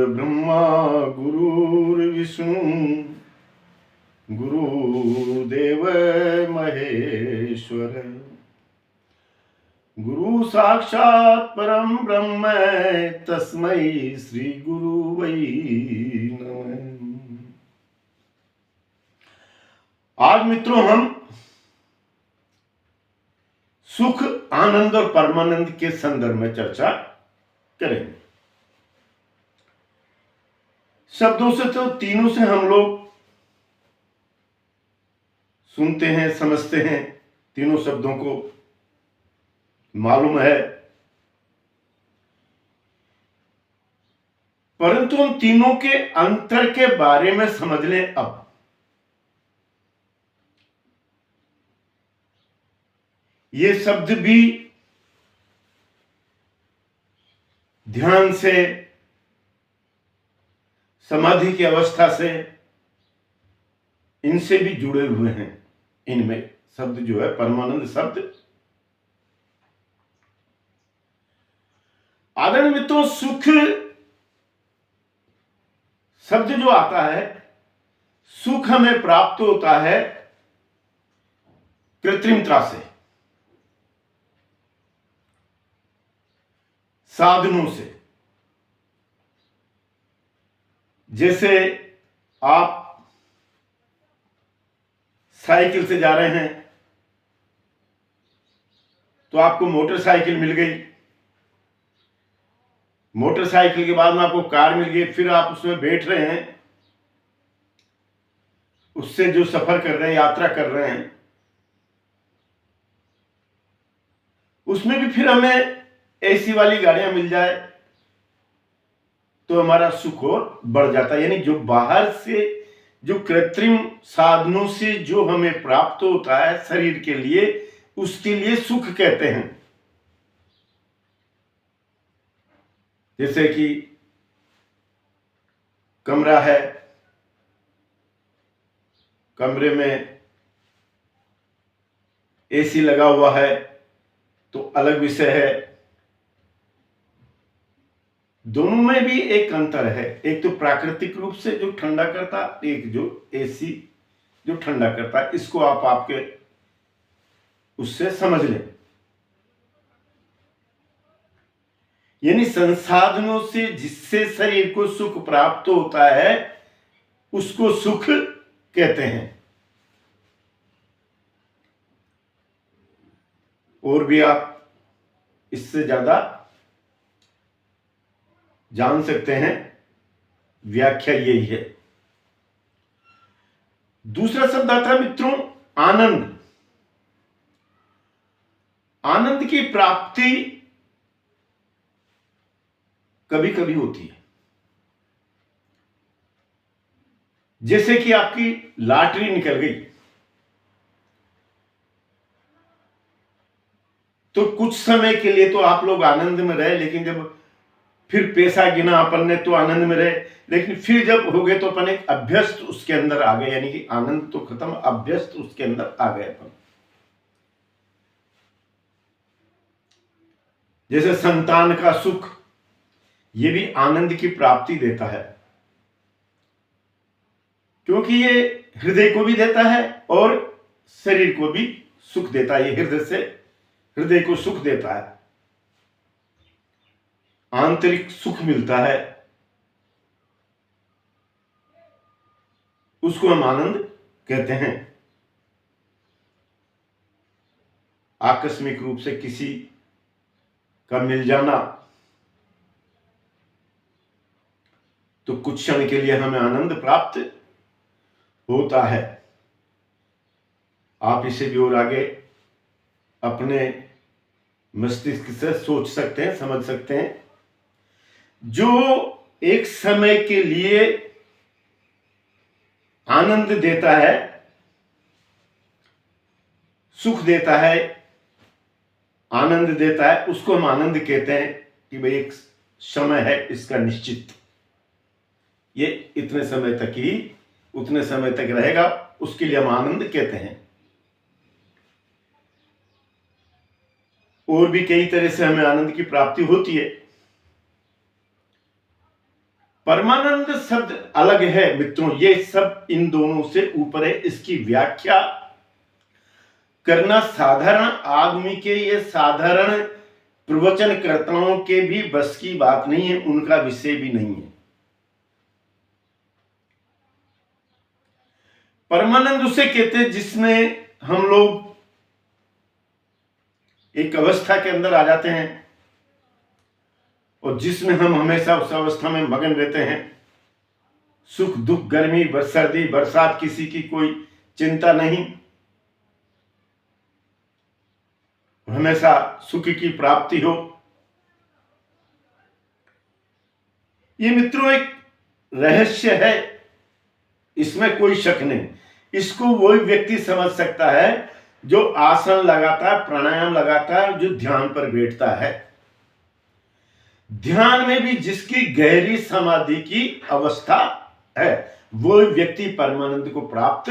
गुरुर्ब्रह्मा गुरुर्विष्णु गुरुदेव महेश्वर गुरु साक्षात् परम ब्रह्म तस्मै श्री गुरु वै नमः। आज मित्रों हम सुख, आनंद और परमानंद के संदर्भ में चर्चा करेंगे। शब्दों से तो तीनों से हम लोग सुनते हैं, समझते हैं, तीनों शब्दों को मालूम है, परंतु हम तीनों के अंतर के बारे में समझ लें। अब ये शब्द भी ध्यान से, समाधि की अवस्था से, इनसे भी जुड़े हुए हैं। इनमें शब्द जो है परमानंद शब्द, आदरणीय मित्रों, सुख शब्द जो आता है, सुख हमें प्राप्त होता है कृत्रिमता से, साधनों से। जैसे आप साइकिल से जा रहे हैं तो आपको मोटरसाइकिल मिल गई, मोटरसाइकिल के बाद में आपको कार मिल गई, फिर आप उसमें बैठ रहे हैं, उससे जो सफर कर रहे हैं, यात्रा कर रहे हैं, उसमें भी फिर हमें एसी वाली गाड़ियां मिल जाए तो हमारा सुख और बढ़ जाता है। यानी जो बाहर से, जो कृत्रिम साधनों से जो हमें प्राप्त होता है शरीर के लिए, उसके लिए सुख कहते हैं। जैसे कि कमरा है, कमरे में एसी लगा हुआ है तो अलग विषय है। दोनों में भी एक अंतर है, एक तो प्राकृतिक रूप से जो ठंडा करता, एक जो एसी जो ठंडा करता है। इसको आप आपके उससे समझ लें। यानी संसाधनों से जिससे शरीर को सुख प्राप्त होता है उसको सुख कहते हैं। और भी आप इससे ज्यादा जान सकते हैं, व्याख्या यही है। दूसरा शब्द आता है मित्रों आनंद। आनंद की प्राप्ति कभी कभी होती है। जैसे कि आपकी लॉटरी निकल गई तो कुछ समय के लिए तो आप लोग आनंद में रहे, लेकिन जब फिर पैसा गिना अपन ने तो आनंद में रहे, लेकिन फिर जब हो गए तो अपन एक अभ्यस्त उसके अंदर आ गए। यानी कि आनंद तो खत्म, अभ्यस्त उसके अंदर आ गए अपन। जैसे संतान का सुख, ये भी आनंद की प्राप्ति देता है, क्योंकि ये हृदय को भी देता है और शरीर को भी सुख देता है। ये हृदय से, हृदय को सुख देता है, आंतरिक सुख मिलता है, उसको हम आनंद कहते हैं। आकस्मिक रूप से किसी का मिल जाना तो कुछ क्षण के लिए हमें आनंद प्राप्त होता है। आप इसे भी और आगे अपने मस्तिष्क से सोच सकते हैं, समझ सकते हैं। जो एक समय के लिए आनंद देता है, सुख देता है, आनंद देता है, उसको हम आनंद कहते हैं कि भाई एक समय है इसका निश्चित, ये इतने समय तक ही, उतने समय तक रहेगा, उसके लिए हम आनंद कहते हैं। और भी कई तरह से हमें आनंद की प्राप्ति होती है। परमानंद शब्द अलग है मित्रों, ये सब इन दोनों से ऊपर है। इसकी व्याख्या करना साधारण आदमी के, ये साधारण प्रवचनकर्ताओं के भी बस की बात नहीं है, उनका विषय भी नहीं है। परमानंद उसे कहते हैं जिसमें हम लोग एक अवस्था के अंदर आ जाते हैं और जिसमें हम हमेशा उस अवस्था में मगन रहते हैं। सुख दुख, गर्मी सर्दी बरसात, किसी की कोई चिंता नहीं, हमेशा सुख की प्राप्ति हो। ये मित्रों एक रहस्य है, इसमें कोई शक नहीं। इसको वही व्यक्ति समझ सकता है जो आसन लगाता है, प्राणायाम लगाता है, जो ध्यान पर बैठता है। ध्यान में भी जिसकी गहरी समाधि की अवस्था है वो व्यक्ति परमानंद को प्राप्त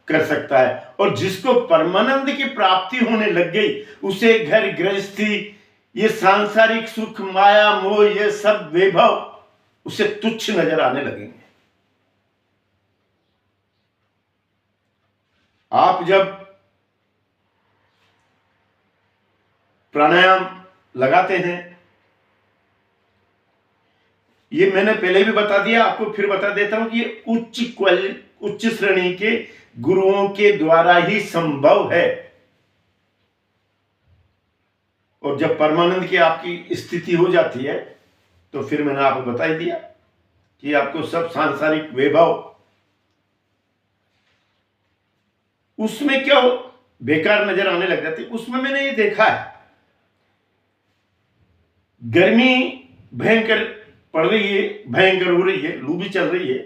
कर सकता है। और जिसको परमानंद की प्राप्ति होने लग गई, उसे घर गृहस्थी, ये सांसारिक सुख, माया मोह, ये सब वैभव उसे तुच्छ नजर आने लगेंगे। आप जब प्राणायाम लगाते हैं, ये मैंने पहले भी बता दिया, आपको फिर बता देता हूं कि ये उच्च श्रेणी के गुरुओं के द्वारा ही संभव है। और जब परमानंद की आपकी स्थिति हो जाती है तो फिर मैंने आपको बता ही दिया कि आपको सब सांसारिक वैभव उसमें क्या हो बेकार नजर आने लग जाती। उसमें मैंने ये देखा है, गर्मी भयंकर पड़ रही है, भयंकर हो रही है, लू भी चल रही है,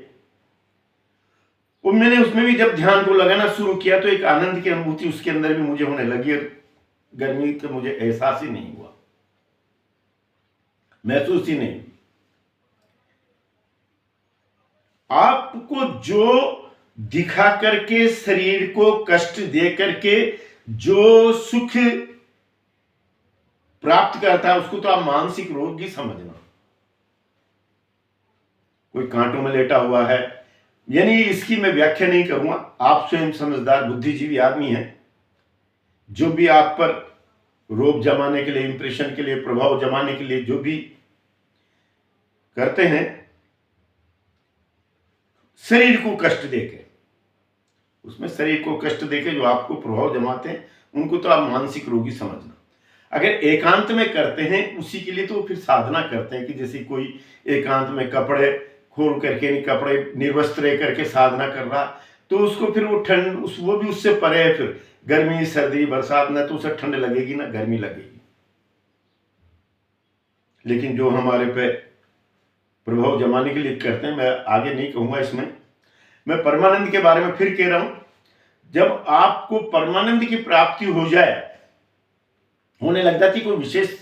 और मैंने उसमें भी जब ध्यान को लगाना शुरू किया तो एक आनंद की अनुभूति उसके अंदर भी मुझे होने लगी और गर्मी का मुझे एहसास ही नहीं हुआ, महसूस ही नहीं। आपको जो दिखा करके शरीर को कष्ट दे करके जो सुख प्राप्त करता है उसको तो आप मानसिक रोग ही समझना। कोई कांटों में लेटा हुआ है, यानी इसकी मैं व्याख्या नहीं करूंगा, आप स्वयं समझदार बुद्धिजीवी आदमी हैं। जो भी आप पर रोब जमाने के लिए, इंप्रेशन के लिए, प्रभाव जमाने के लिए जो भी करते हैं, शरीर को कष्ट देके, उसमें शरीर को कष्ट देके जो आपको प्रभाव जमाते हैं उनको तो आप मानसिक रोगी समझना। अगर एकांत में करते हैं उसी के लिए तो फिर साधना करते हैं कि जैसे कोई एकांत में कपड़े खोल करके, कपड़े निर्वस्त्र करके साधना कर रहा, तो उसको फिर वो ठंड वो भी उससे परे है। फिर गर्मी सर्दी बरसात ना तो उसे ठंड लगेगी ना गर्मी लगेगी। लेकिन जो हमारे पे प्रभाव जमाने के लिए करते हैं, मैं आगे नहीं कहूंगा इसमें, मैं परमानंद के बारे में फिर कह रहा हूं। जब आपको परमानंद की प्राप्ति हो जाए, होने लग जाती, कोई विशेष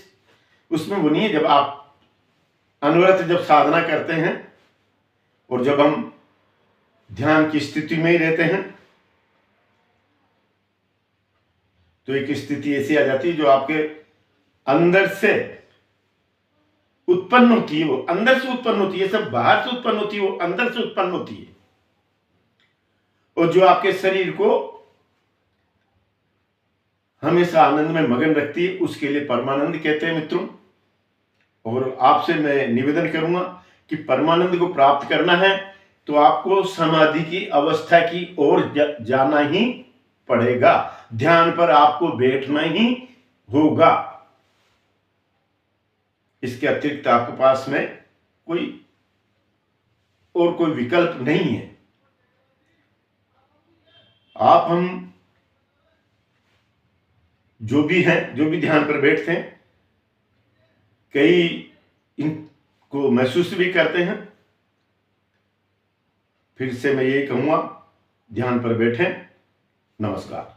उसमें वो नहीं है। जब आप अनवरत जब साधना करते हैं और जब हम ध्यान की स्थिति में ही रहते हैं तो एक स्थिति ऐसी आ जाती है जो आपके अंदर से उत्पन्न होती है, वो अंदर से उत्पन्न होती है, सब बाहर से उत्पन्न होती है, वो अंदर से उत्पन्न होती है, और जो आपके शरीर को हमेशा आनंद में मगन रखती है, उसके लिए परमानंद कहते हैं मित्रों। और आपसे मैं निवेदन करूंगा कि परमानंद को प्राप्त करना है तो आपको समाधि की अवस्था की ओर जाना ही पड़ेगा, ध्यान पर आपको बैठना ही होगा। इसके अतिरिक्त आपके पास में कोई विकल्प नहीं है। आप हम जो भी हैं, जो भी ध्यान पर बैठते हैं, कई इनको महसूस भी करते हैं। फिर से मैं यही कहूंगा, ध्यान पर बैठें। नमस्कार।